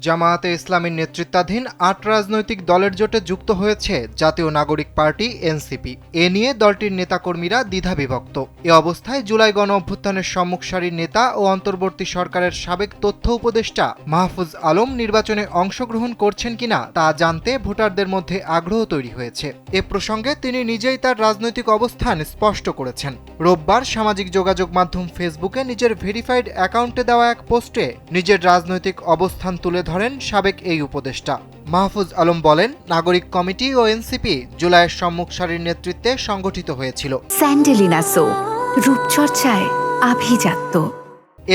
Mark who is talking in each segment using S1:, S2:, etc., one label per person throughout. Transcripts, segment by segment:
S1: জামায়াতে ইসলামীর নেতৃত্বাধীন ৮ রাজনৈতিক দলের জোটে যুক্ত হয়েছে জাতীয় নাগরিক পার্টি এনসিপি। এ নিয়ে দলটির নেতাকর্মীরা দ্বিধাবিভক্ত। এ অবস্থায় জুলাই গণ অভ্যুত্থানের সম্মুখ সারির নেতা ও অন্তর্বর্তী সরকারের সাবেক তথ্য উপদেষ্টা মাহফুজ আলম নির্বাচনে অংশগ্রহণ করছেন কিনা তা জানতে ভোটারদের মধ্যে আগ্রহ তৈরি হয়েছে। এ প্রসঙ্গে তিনি নিজেই তার রাজনৈতিক অবস্থান স্পষ্ট করেছেন। রোববার সামাজিক যোগাযোগ মাধ্যম ফেসবুকে নিজের ভেরিফাইড অ্যাকাউন্টে দেওয়া এক পোস্টে নিজের রাজনৈতিক অবস্থান তুলে ধরেন সাবেক এই উপদেষ্টা। মাহফুজ আলম বলেন, নাগরিক কমিটি ও এনসিপি জুলাইয়ের সম্মুখ সারির নেতৃত্বে সংগঠিত হয়েছিল।
S2: স্যান্ডেলিনা সো, রূপচর্চায় আভিজাত্য।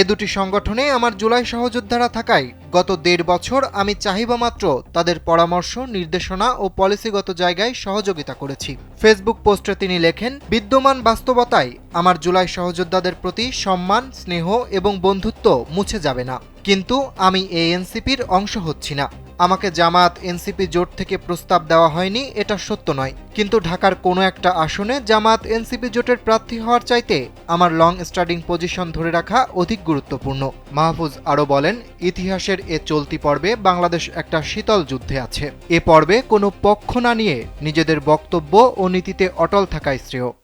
S1: এ দুটি সংগঠনে আমার জুলাই সহযোদ্ধারা থাকায় গত ১.৫ বছর আমি চাহিবামাত্র তাদের পরামর্শ, নির্দেশনা ও পলিসিগত জায়গায় সহযোগিতা করেছি। ফেসবুক পোস্টে তিনি লেখেন, বিদ্যমান বাস্তবতায় আমার জুলাই সহযোদ্ধাদের প্রতি সম্মান, স্নেহ এবং বন্ধুত্ব মুছে যাবে না। কিন্তু আমি এই এনসিপির অংশ হচ্ছি না। আমাকে জামায়াত এনসিপি জোট থেকে প্রস্তাব দেওয়া হয়নি, এটা সত্য নয়। কিন্তু ঢাকার কোনো একটা আসনে জামায়াত এনসিপি জোটের প্রার্থী হওয়ার চাইতে আমার লং স্ট্যান্ডিং পজিশন ধরে রাখা অধিক গুরুত্বপূর্ণ। মাহফুজ আরও বলেন, ইতিহাসের এ চলতি পর্বে বাংলাদেশ একটা শীতল যুদ্ধে আছে। এ পর্বে কোনো পক্ষ না নিয়ে নিজেদের বক্তব্য ও নীতিতে অটল থাকাই শ্রেয়।